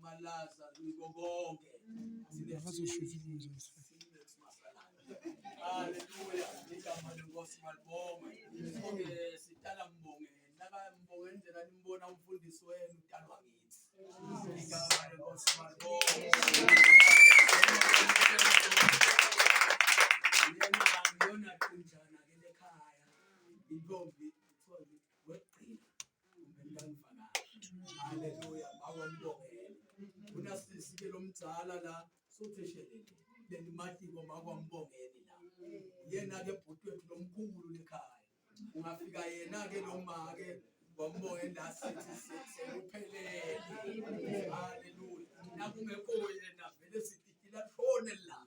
Malaza konke haleluya igama lenkosi malibonge sonke sitala mbonge nakambonge indlela nimbona umfundisi wenu utalwa kithi igama lenkosi malibonge yena kunjana ke ekhaya intombi ithola weqina umntana haleluya bakwambongela unasisi ke lomdzala la sotheshelele lenimati ngoma kwambongeni la yena ke bhuti wethu lomkhulu lekhaya ungafika yena ke noma ke kwambongeni la sithi sekuphelele haleluya nakungekho yena vele sititila khona la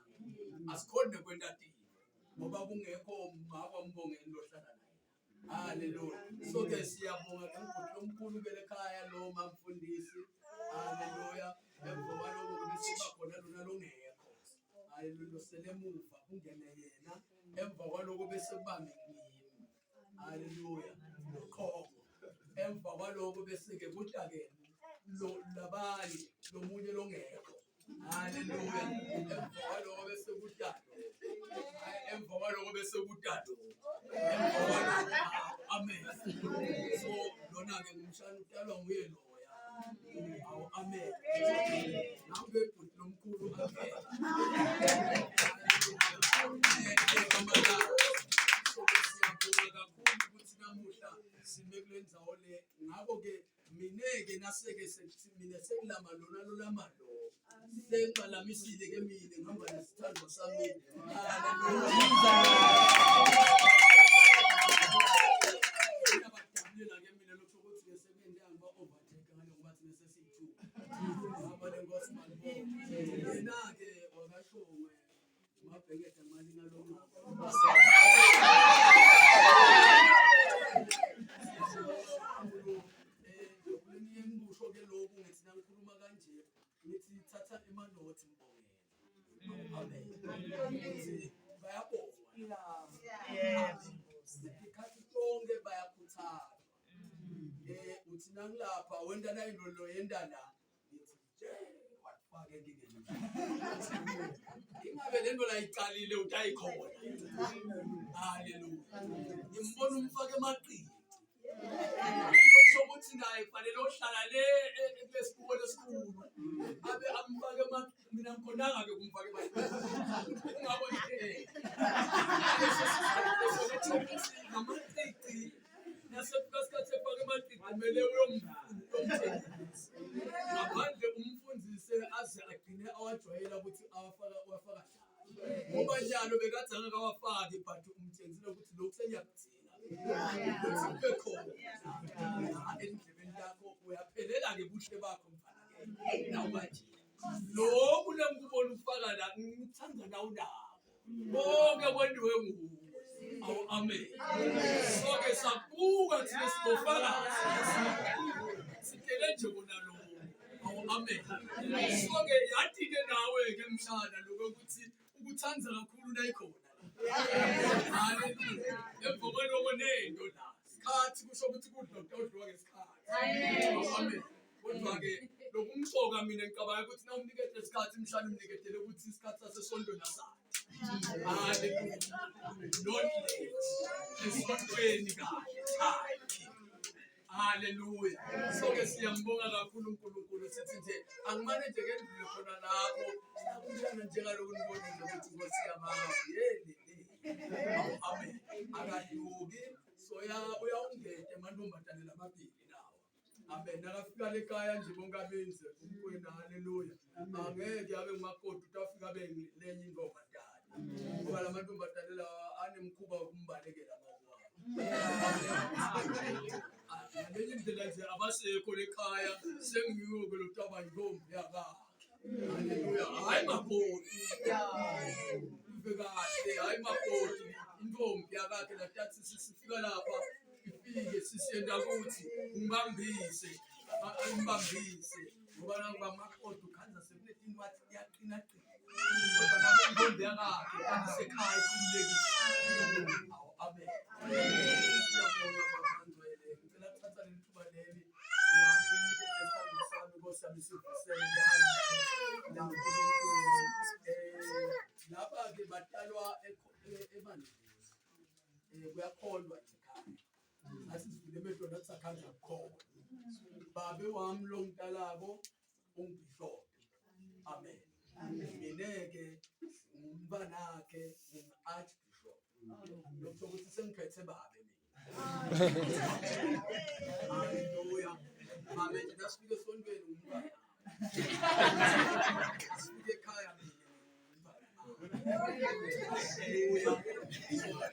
asikhonde kwenda tini ngoba kungekho makwambongeni lohlala naye haleluya so ke siyabonga ke ngibhuti lomkhulu ke lekhaya lo mamfundisi haleluya emva lokho kusiba khona lona longekho haleluya selemuva kungene yena emva kwaloko bese kubambe kimi kwaloko bese-ke kuthi-ke labanye lomunye longekho. Haleluya. Emva kwaloko bese kuthi emva kwaloko bese kuthi amen. So lona-ke ngumshana utalwa nguye loya. Awu amen. Nambe ibhuti lomkhulu amen. Siyabonga kakhulu ukuthi namuhla sime kule ndzawo le. Ngakho-ke mina-ke nase-ke mina sekulama lona lolamalo. Sengixalamisile-ke mina ngihamba nesithando sami. Ngiyabadabulela-ke mina lokho ukuthi ngesebenzi angiba-overtake ngale ngoba thina sesi-2. Ngihamba lenkosi malibonke. Yena-ke wakashongwe mabhekede mali ngalona. Ngibusho-ke lokhu ngithi nangikhuluma kanje ngithi thatha emanothi ngibongela. Amen. Ngithi bayabonga. Ikhathi lonke bayakhuthazwa. Uthi nangilapha wenda nayilolo yenda la. Ngithi wafake engingeni. Ingabe lento la icalile utayikhona. Haleluya. Ngimbona umfake emaqini. Sokuthi naye kufanele ohlala le esibuko lesikhulu abe amfake mina ngikhonanga-ke kumfake ungabo ngamacici nasesikhathi efake emacici kumele uyomthengisa ngaphandle umfundise aze agcine awajwayela ukuthi awafaka ngoba njalo bekathi angakawafaki but umthengisile ukuthi lokhu sengiyakuthina ukuthi kube khona endlebeni yakho uyaphelela-ke buhle bakho mfana-ke nawu manje lokhu lengikubona ufaka la ngithanda nawu nabo bonke kwendiwe nguwe. Awu amen. So-ke sabuka thina sibofakazi sitele nje kona lokho. Awu amen. So-ke yathi-ke nawe-ke mshana lokho ukuthi ukuthanza kakhulu nayikhona. Haleluya. Emva kwaloko nento la sikhathi kusho ukuthi kudokotela odliwa ngesikhathi. Amen. Kodwa-ke lokumsoka mina ngicabanga ukuthi nawumnikete isikhathi mshana umniketele ukuthi isikhathi sasesontweni asakhe. Haleluya. Not late. Esontweni kahle. Haleluya. So-ke siyambonga kakhulu uNkulunkulu sithi nje angimane nje kendlule khona lapho sakunjani njengaloku nibonile ukuthi Nkosi yamanga yeni. Amen. Akaduki so uyawungena emantombazane lamabili nawo. Amen. Nakafika lekhaya nje bonke abenze umkhwena. Haleluya. Angeke abe ngumakoti utafika abe lenye intombazane. Ngoba lamantombazane lawa anemkhuba wokumbalekela amawabo. Ngenye indlela nje abasekho lekhaya sengiyo-ke lo taba yintombi yakakhe. Haleluya. Hayi makoti. Kahle hayi makoti intombi yakakhe latathi sifika lapha ifike sisiyenda ukuthi ngibambise ngoba nanga makoti ukhanza sekunetini wathi yaqina qina kodwa nabe intombi yakakhe sekhaya ikhululekile. Awu amen. Ngiyabonga bafandwele ngicela kuthatha leli thuba leli nami nginikeze sami Nkosi yami sivusele laba-ke batalwa emanisi kuyakholwa ekhaya athi sivile emehlweni athi sakhanja kukhona babe wami lo ngitalako ungibhishophi. Amen. Mina-ke ngumbanakhe ngingu-Archbishop. Lokho ukuthi sengiphethe babe mina. Haleluya. Mame nje nasifike esontweni ngumbana. Asifike ekhaya mina.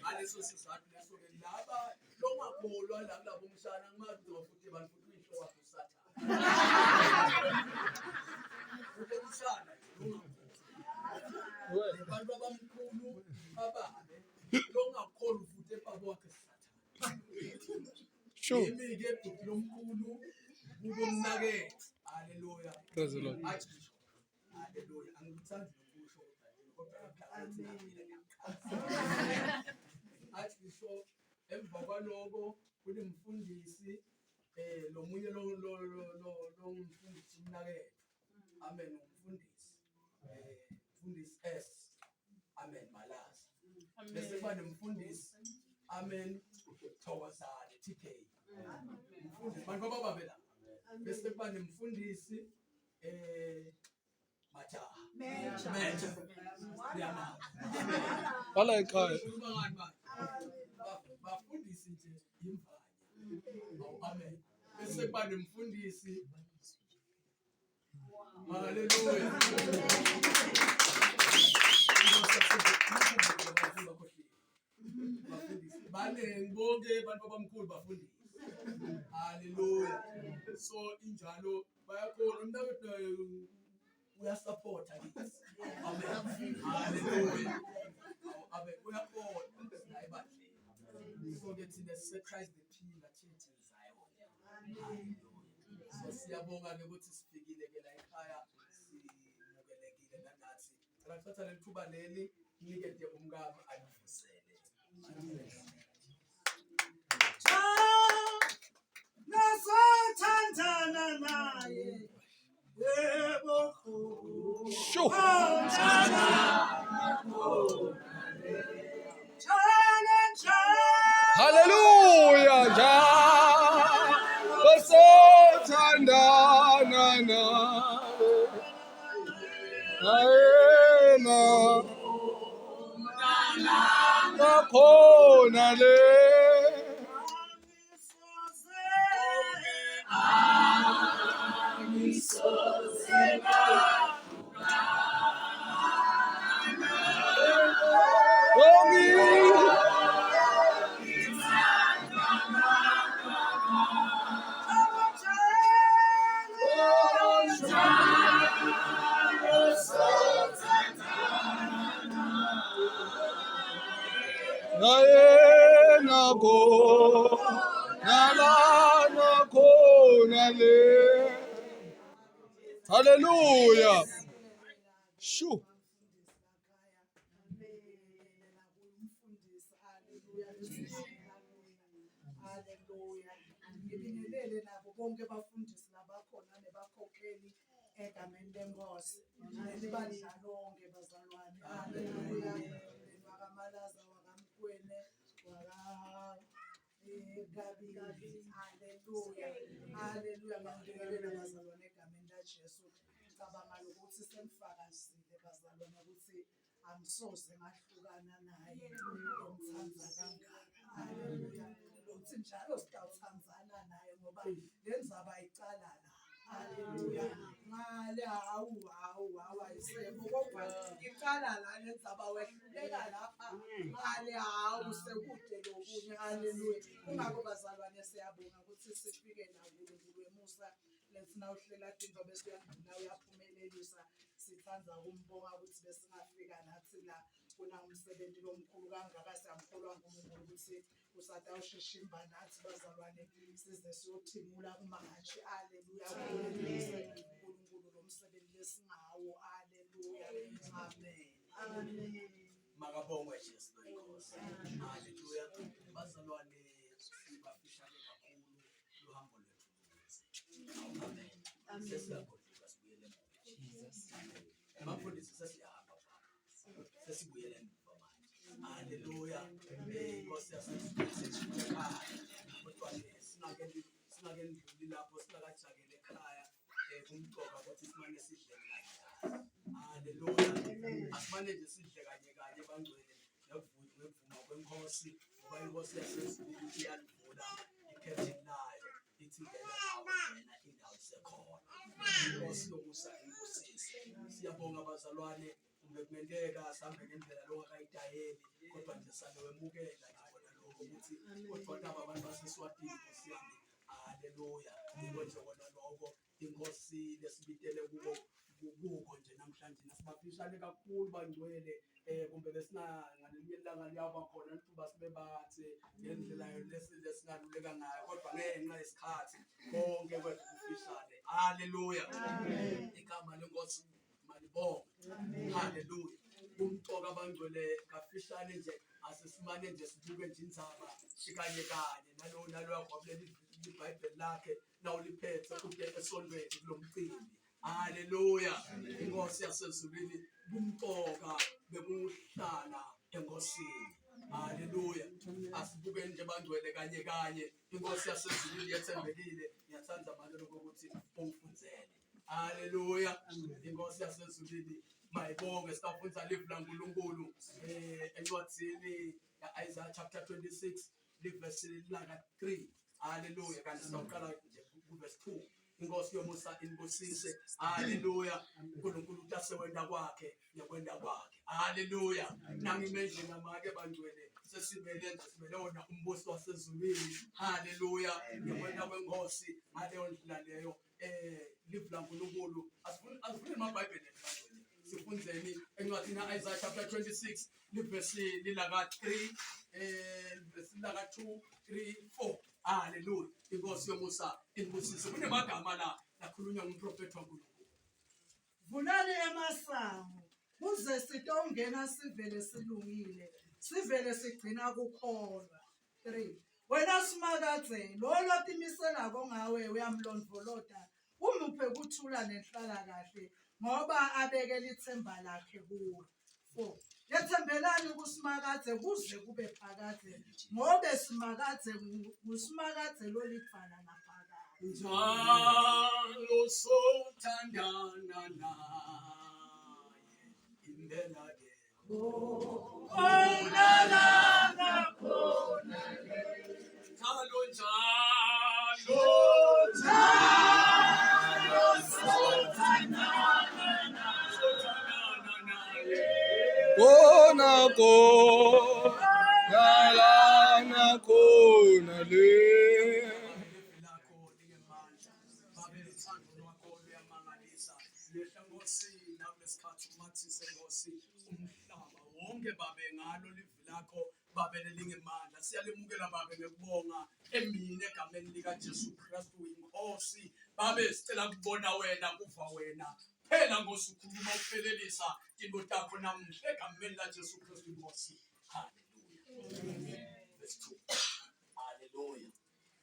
Aleso sizathu leso-ke laba longakholwa labo mshana ngimazi ukuthi abantu futhi uyisho wakho usathane. Umshana abantu abamkhulu ababe longakholwa futhi ebaba wakhe usathane. Sure. Yimi-ke ibhuti lomkhulu kubomnakethe. Haleluya. Praise the Lord. Archbishop. Haleluya. Angikuthandi Archbishop emva kwaloko kunemfundisi lo munye lo umfundisi umnaketho. Amen, umfundisi. Mfundisi S. Amen, Malaza. Bese kuba nemfundisi. Amen, Thokozane TK. Mfundisi bantu bababela. Bese kuba nemfundisi Majaha. Meja. Yama. Wala ekhaya. Bafundisi nje imvanya. Amen. Bese kuba nemfundisi. Hallelujah. Banenge bonke abantu abamkhulu bafundisi. Hallelujah. So injalo bayakhona umnawethu uyasupporta kithi. Amen. Hallelujah. Amen. Uyakhona naye bahle. So ke thina sise-Christ the Pillar Church in Zion. Hallelujah. So siyabonga ke ukuthi sifikile ke la ekhaya simukelekile nanathi. Cela kuthatha leli thuba leli nikede umkami alivusele. Nasothandana naye yebo Hallelujah, ja. Basothandana naye nakhona le. Naye nakhona le. Hallelujah. Shoo. Hallelujah. Ngibingelele nabo bonke abafundisi labakhona nebakhokheli egameni lenkosi. Libandla lonke bazalwane. Hallelujah. Wakamalaza, wakamkwene, Gabi. Hallelujah. Hallelujah. Ngibingelele bazalwane egameni laJesu. Ngicabanga ukuthi semfakazile bazalwane ukuthi angisoze ngahlukana naye. Ngomthanda kangaka. Hallelujah. Lokuthi njalo sitawuthandzana naye ngoba lenzaba ayicala la. Hallelujah. Ngale hawu ayisekho kodwa ngicala la lenzaba wehluleka lapha. Ngale hawu sekude lokunye. Hallelujah. Kungakho bazalwane siyabonga ukuthi sifike la kuNkulunkulu wemusa lethina uhlela into bese uyangena uyaphumelelisa. Sithanda ukumbonga ukuthi besingafika nathi la kunamsebenzi lomkhulu kangaka siyamkholwa nguNkulunkulu ukuthi usatawushishimba nathi bazalwane size siyothimula kumahatshi. Haleluya. uNkulunkulu lo msebenzi lesingawo. Haleluya. Amen. Makabongwe Jesu Nkosi. Haleluya. Bazalwane sibafishane kakhulu lohambo lwethu. Amen. Sesiyakhohlwa sibuyele emuva. Abafundisi sesiyahamba pha. Sesibuyele emuva manje. Haleluya. Inkosi yasesikhaya. Kodwa singakendluli lapho singakajakele ekhaya. Kumcoka ukuthi simane sidle kanye. Haleluya. Asimane nje sidle kanye bangcwele ngevuma kwenkosi ngoba inkosi yasezulu iyalivula ikhethini layo ithi ngena nawe wena indawo isekhona. Inkosi yomusa inkosisi. Siyabonga bazalwane kumele sambe ngendlela lokayidayeli kodwa nje salewemukela nje bona lokho ukuthi kodwa laba abantu baseSwatini Nkosi yami. Haleluya. Inkonzo bona lokho inkosi lesibitele kuko nje namhlanje nasibafishane kakhulu bangcwele kumbe besingalinye ilanga liyaba khona lithuba sibe bathe ngendlela lesingaluleka ngayo kodwa ngenxa yesikhathi konke kwethu kufishane. Haleluya. Igama lenkosi malibonke. Haleluya. Kumcoka abangcwele kafishane nje Asisimane nje sibuke nje indzaba ikanye kanye nalo yakwabulela iBhayibheli lakhe nawuliphethe uke esontweni kulomcimbi. Haleluya. Inkosi yasezulwini kumqoka bekuhlala enkosini. Haleluya. Asibuke nje bangcwele kanye kanye. Inkosi yasezulwini yethembekile. Ngiyathanda manje lokho ukuthi ungifundzele. Haleluya. Inkosi yasezulwini mayibonge sifunda live laNkulunkulu encwadini Isaiah chapter 26 verse 3. Haleluya. Kanti sawuqala nje verse 2. Inkosi yomusa inibusise. Haleluya. uNkulunkulu utasewenda kwakhe yakwenda kwakhe. Haleluya. Nangimendle namake bangcwele sesibele nje sibele wona umbuso wasezulwini. Haleluya. Yakwenda kwenkosi ngaleyo ndlela leyo live laNkulunkulu asifuni amaBhayibheli sifundzeni encwadini Isaiah chapter 26 verse lilaka 3 verse lilaka 2 3 4. Haleluya. Inkosi yomusa inibusise. Kunemagama la lakhulunywa ngumprofeti waNkulunkulu. Vulani emasango kuze sitongena sivele silungile sivele sigcina kukholwa. 3. Wena simakadze lo lotimiselako ngawe uyamlondvolota umuphe kuthula nenhlala kahle ngoba abekela ithemba lakhe kuwe. 4. Yethembelani kusimakadze kuze kube phakade ngobe simakadze ngusimakadze lolifana naphakade. Njalo sothandana naye impela ke. Kona yalana kona le. Babe ngalo livi lakho babe lelingemandla siyalimukela babe ngekubonga emini egameni lika Jesu Kristu inkosi babe sicela kubona wena kuva wena phela Nkosi ukhuluma ukuphelelisa into takho namuhla egameni la Jesu Kristu inkosi. Haleluya. Verse 2. Haleluya.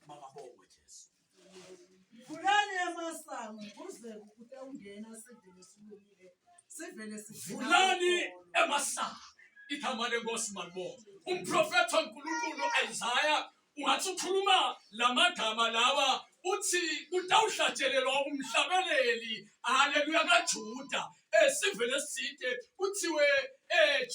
Makabongwe Jesu. Vulani emasango kuze kutongena sivele silungile sivele sigcina. Vulani emasango. Igama lenkosi malibonga. Umprofeti waNkulunkulu Isaiah ungathi ukhuluma lamagama lawa uthi kutawuhlatshelelwa umhlabeleli. Haleluya kaJuda. Sivele side kuthiwe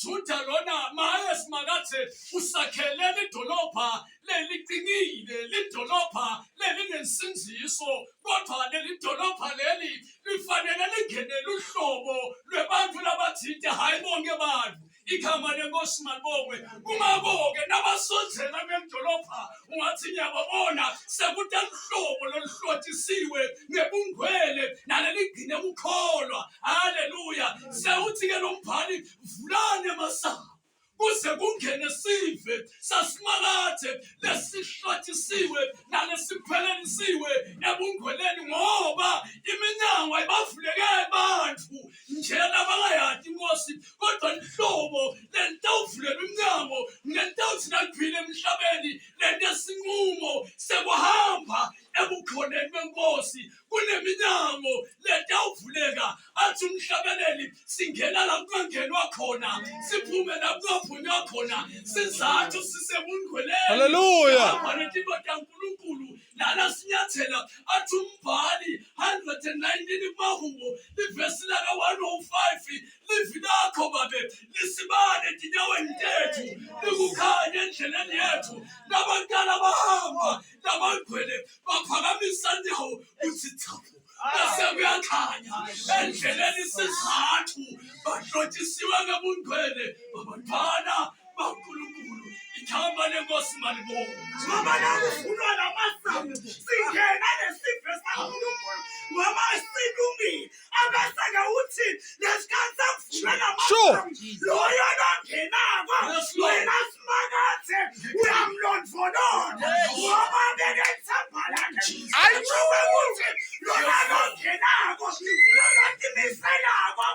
Juda lona maye simakathe usakhele lidolobha leliqinile lidolobha lelinensinziso kodwa leli dolobha leli lifanele lingenele uhlobo lwebantu labathinte hayi bonke bantu. Igama lenkosi malibongwe. Ungaboke nabasonzela bedolobha ungathi nyababona sekutalihlobo loluhlotshisiwe ngebungcwele naleligcine ukukholwa. Haleluya. Sewuthi ke lo mbhali vulani emasango kuze kungene sive sasimakathe lesihlotshisiwe nalesiphelelisiwe ebungcweleni ngoba iminyango ayibavuleke abantu nje labangayadi inkosi kodwa lihlobo lentawuvulela iminyango ngentawuthi naliphile emhlabeni lento esinqumo sekuhamba ebukhoneni benkosi kuneminyango letawuvuleka athi umhlabeleli singena la kungangenwa khona siphume la kungaphunywa khona sizathu sisebungcweleni. Haleluya. Amanetimo kaNkulunkulu lana sinyathela athi umbhali 119 kumahubo livesi laka 105 livi lakho babe lisibane dinyaweni tethu likukhanye endleleni yethu nabantwana bahamba nabangcwele baphakamisa inyawo uthi thaphu bese kuyakhanya endleleni sizathu bahlotshisiwe ngebungcwele babantwana baNkulunkulu. Igama lenkosi malibonga. Ngoba nakufuna lamasango singena nesifo saNkulunkulu ngoba silungile abasake uthi lesikhathi sakuvula lamasango loyo longenako wena simakathe uyamlondvolota ngoba bekethemba lakhe ayishuwe ukuthi lona longenako lolotimiselako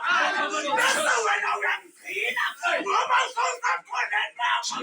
bese wena uyamgcina ngoba sowusakhoneni bakho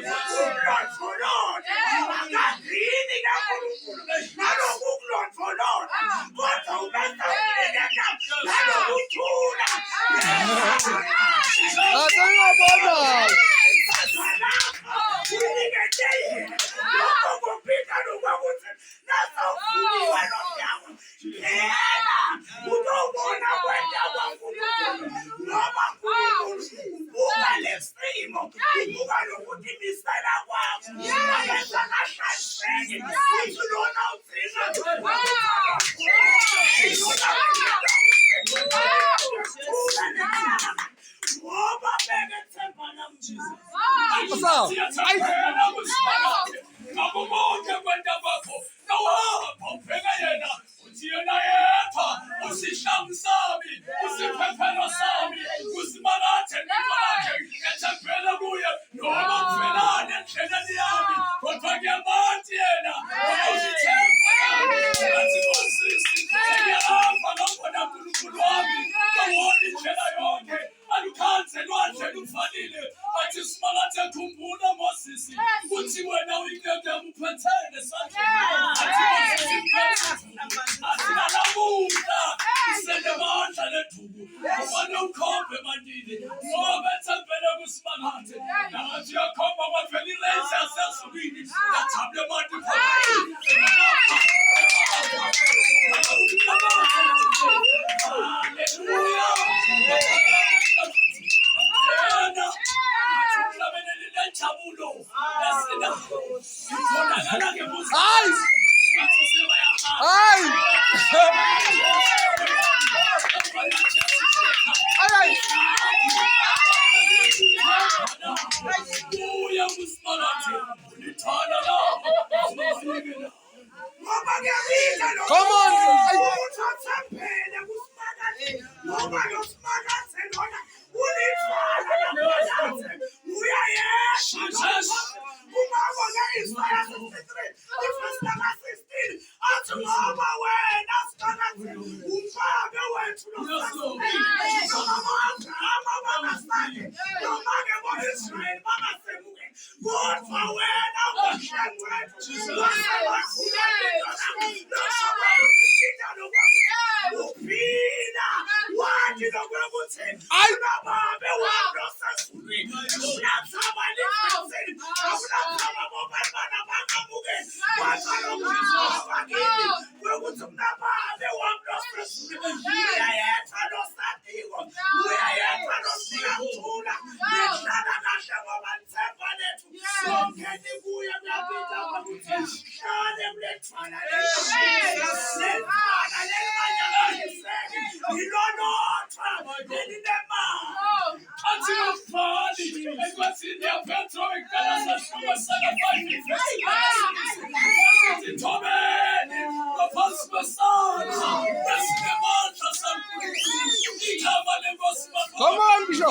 Come on, Bishop.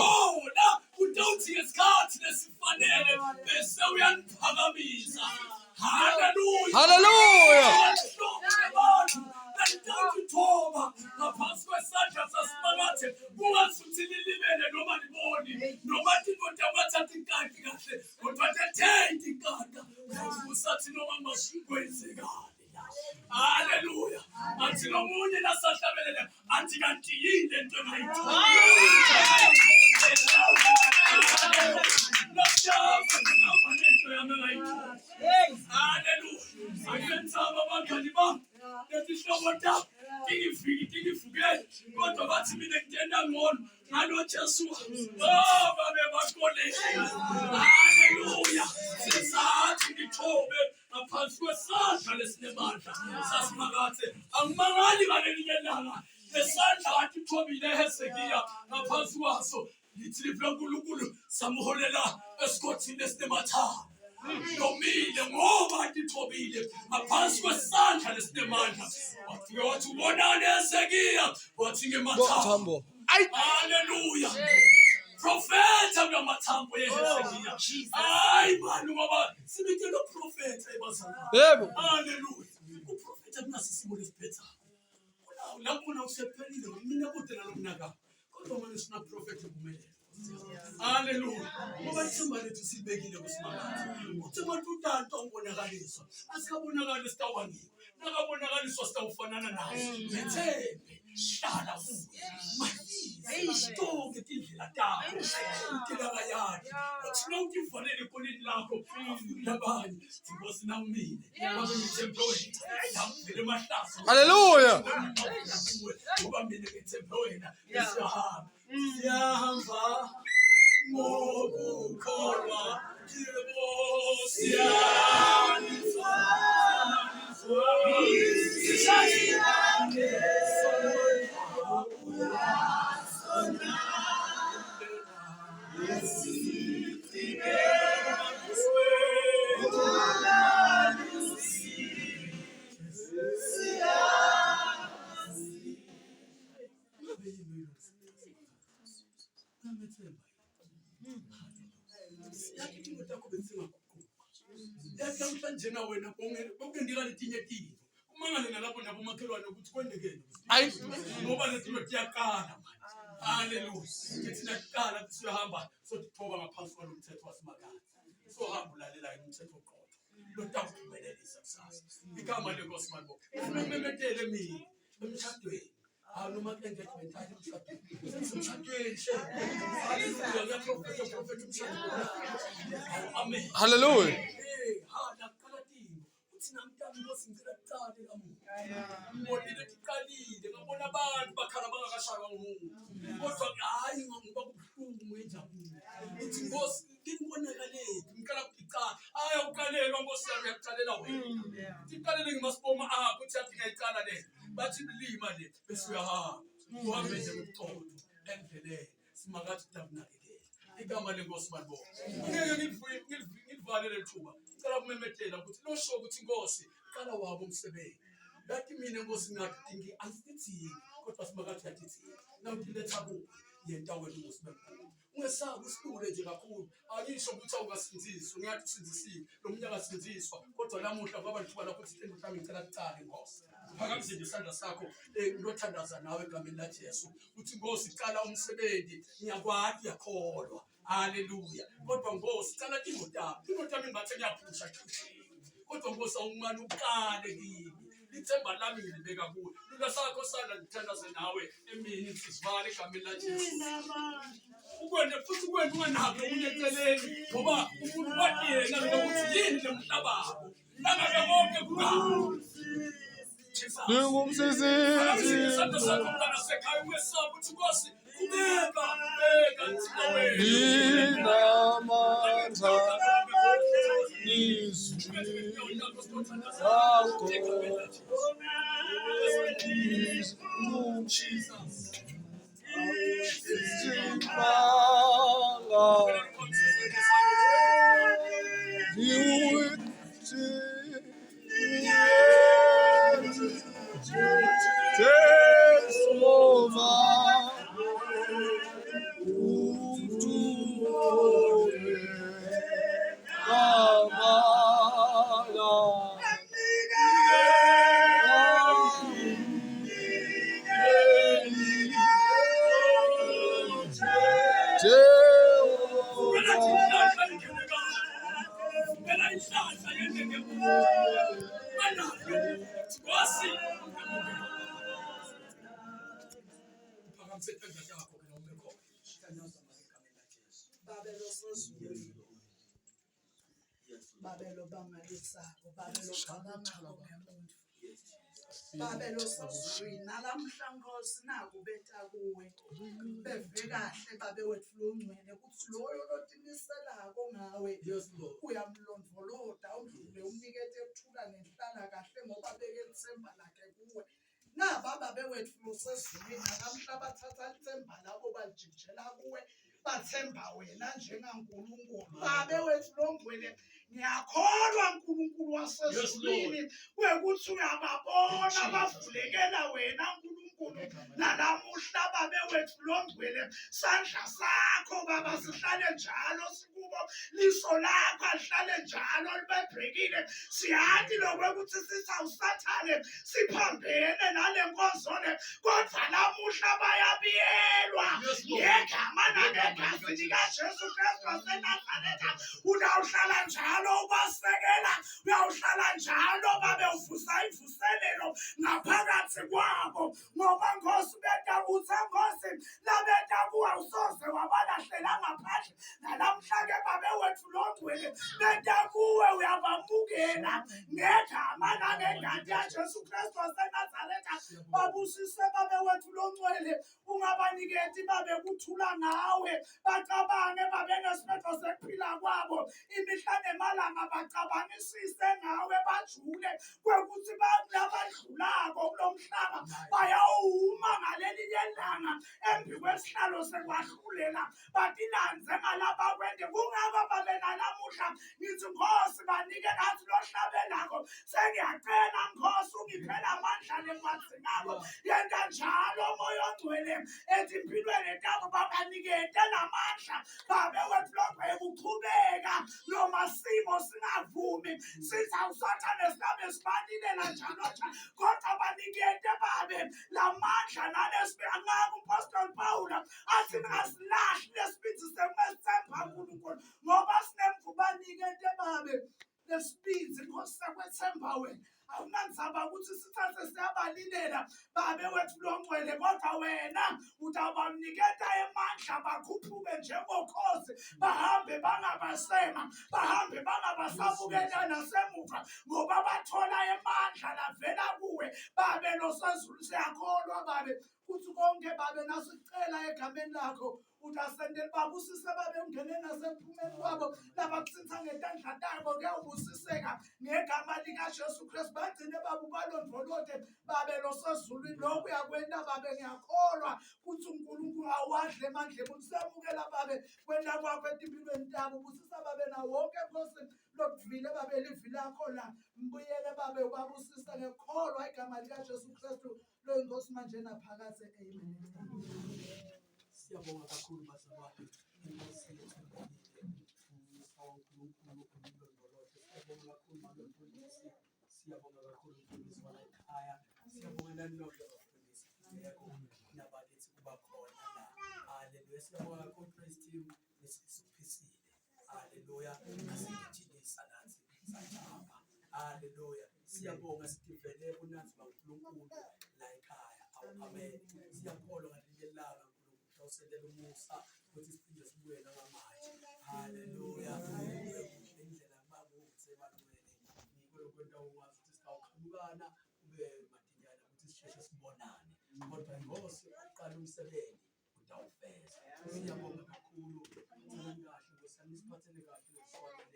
Hallelujah. Hallelujah. Until the morning, that's such a minute. Until I see the tonight. Domile ngoba ngithobile ngaphansi kwesandla lesinamandla wafika wathi ubona nesekiya wathi ngemathambo haleluya profeta ngamathambo yehezekiya hayi manje ngoba sibike lo profeta ebazana Yebo. haleluya uprofeta kunasisimo lesiphetha lapho na usephelile mina kude nalomnaka kodwa manje sina profeta kumele haleluya ngoba ithemba lethu sibekile kusimakathi uthi manje utanto ongibonakaliswa asikabonakali sitawangile nakabonakaliswa sitawufanana naye ngethembe hlala kuye stonke indlela takho indlela yakhe uthina ukivalele konini lakho labanye sibosina umile babe ngithembe wena ngivele mahlasa Hallelujah. ngoba mina ngithembe wena siyahamba siyahamba ngokukholwa siyahamba njena wena bokundika letinye tinto kumangale nalapho nabo makhelwane ukuthi kwendekeni Ayi. ngoba letinto tiyaqala manje. Haleluya. Thina kuqala sihamba sothoba ngaphansi kwalomthetho wasemakhathi. Sohamba ulalela umthetho oqotho. Lotawuphumelelisa kusasa. Igama lenkosi manje. Umemetele mina emshadweni. Noma engagement yakhe emshadweni. Semshadweni she. Haleluya. Uyaprofeta umshadweni. Amen. Hallelujah. Nakaqala tinto. Uthi namntwana inkosi ngicela kuqale kamuntu. Ngibonile tiqalile ngabona abantu bakhala bangakashaywa ngumuntu. Kodwa hayi ngoba kubuhlungu enjabule. Uthi inkosi ngibonakale ngicela ukuqala. Uqalelwa nkosi yami yakuqalela wena. Tiqalele ngimasipoma akho uthi yathi ngiyayicala le. Bathi lima le bese uyahamba. Uhambe nje ngokuqotho endleleni. Simakathi takunakekela. Igama lenkosi manje. Ngeke ngivale le thuba. Ngicela kumemetela ukuthi losho ukuthi inkosi qala wabo umsebenzi. Lathi mina inkosi ngathi angithi kodwa simakathi yathi nawuthi letha kuwe yenta wena inkosi benkulu. Ungesabi usikhule nje kakhulu. Ayisho ukuthi awukasinziswa ngiyathi usinzisiwe lo mnyaka sinziswa kodwa namuhla kwaba lithuba lakho ukuthi into yami ngicela kuqala inkosi. Phakamise isandla sakho ngilothandaza nawe egameni lathi Jesu. Uthi inkosi qala umsebenzi ngiyakwazi yakholwa. Haleluya. Kodwa inkosi qala imotami. Imotami ngibathe ngiyaphusha kodwa inkosi awungimane uqale kimi. Ithemba lami ngilibeka kuwe. Lula sakho sandla ngithandaze nawe emini sisivale egameni lathi Jesu. Ukwenze futhi ukwenze unganaki omunye eceleni ngoba umuntu wathi yena ukuthi yini le mhlababo. Langa konke kukawo. Ngumsisizi. Santo sakho mntana sekhaya ungesabi uthi inkosi kubeka thina wena. Ninamandla izwi lakho Babelo bangalisako, babelo cabanga ngomuntu. Babelo sosini nalamhla Nkosi naku betha kuwe. Beve kahle babe wethu lo ngcwele ukuthi loyo lotimiselako ngawe. Uyamlondoloda udlule umnikete ekuthula nehlala kahle ngoba beke ithemba lakhe kuwe. Nababa bewethu losesizini nalamhla bathatha ithemba labo balijikijela kuwe. Bathemba wena njengaNkulunkulu. Babe wethu lo ngcwele ngiyakholwa uNkulunkulu wasezulwini kwekuthi uyababona bavulekela wena uNkulunkulu. Nalamuhla babe wethu lo ngcwele sandla sakho baba sihlale njalo sikubo. Liso lakho alihlale njalo libebhekile. Siyathi lokwekuthi sithi awusathane siphambene nale nkonzo le kodwa lamuhla bayabiyelwa ngegama nangegazi likaJesu Kristu waseNazaretha. Uyawuhlala njalo ubasekela. Uyawuhlala njalo babe uvusa imvuselelo ngaphakathi kwabo ngoba Nkosi beta uthi Nkosi labeta kuwe usoze wabalahlela ngaphandle. Nalamhla-ke babe wethu lo ngcwele beta kuwe uyabamukela ngegama nangengadi yaJesu Kristu waseNazaretha. Babusise babe wethu lo ngcwele ungabaniketi babe kuthula ngawe. Bacabange babe ngesiphetho sekuphila kwabo imihla nemalanga bacabangisise ngawe bajule kwekuthi labadlulako kulo mhlaba bayawuma ngalelinye ilanga embi kwesihlalo sekwahlulela batilanze ngalaba kwende. Kungaba babe nalamuhla ngithi Nkosi banike nathi lo hlabelako. Sengiyacela Nkosi ungiphela amandla lephansi abo yenta njalo moya ongcwele ezimpilweni zabo babanikete namandla babe weflogwe ukuchubeka noma simo singavumi sizawusathane silabe sibanikela njalo kodwa banikete babe lamandla nalesibangaka uPastor Paul athi ngasilahli lesibindi semesithemba uNkulunkulu ngoba sinemvubanikete babe lesibindi Nkosi sakwethemba wena awunandzaba ukuthi sithathe siyabalilela babe wethu longcwele kodwa wena utabaniketa emandla bakhuphuke njengokhozi bahambe bangabasema bahambe bangabasabukela nasemuva ngoba bathola emandla lavela kuwe babe losazulu siyakholwa babe kuthi konke babe nasicela egameni lakho utasendela babusise babe ungene nasemphumeni kwabo labakutsitsa ngetandla tabo kuyawubusiseka ngegama likaJesu Kristu bagcine babu balondolote babe losazulwini lokhu yakwenda babe ngiyakholwa kuthi uNkulunkulu awadle emandleni usemukela babe kwenda kwakho empilweni tabo busisa babe nawo wonke Nkosi lokuvile babe livi lakho la mbuyele babe ubabusisa ngekholwa igama likaJesu Kristu lo Nkosi manje naphakathe amen. Siyabonga kakhulu bazalwane inkosi yethu uNkulunkulu umlondoloze siyabonga kakhulu malondolozi siyabonga kakhulu umfundisi walayikhaya siyabonga nanonke abafundisi yebo nabakithi kuba khona la haleluya siyabonga kakhulu praise team nesisiphisile haleluya asijinisa nathi sajaba haleluya siyabonga sidivele kunathi baNkulunkulu la ekhaya amen siyakholwa ngalelilanga uselela umusa ukuthi siphinde sibuye ngamanje haleluya indlela babuze balwele ngikho kwenta ukwazi ukuthi sawuqhamukana kube madinyana ukuthi sisheshe sibonane kodwa ingosi uqala umsebenzi utawufeza siyabonga kakhulu kahle ngosani siphathele kahle nesonto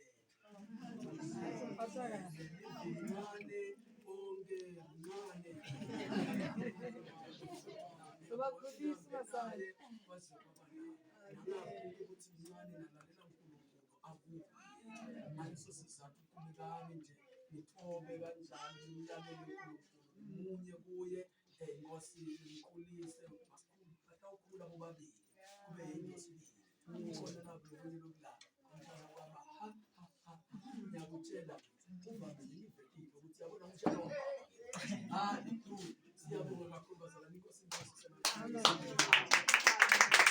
incane bonke incane Bakhulisa masana ukuthi mncane nalalela uNkulunkulu akukho manje sizathu kumkani nje nithobe kanjalo nimlalele uNkulunkulu munye kuye inkosi ikhulise masikhulu batawukhula bobabili kube yingosi ukhona lapho lokunye lokulala umntwana kwaba ngiyakutshela uvame nivekile ukuthi yabona umshado haleluya siyabonga kakhulu bazalwane inkosi inkosi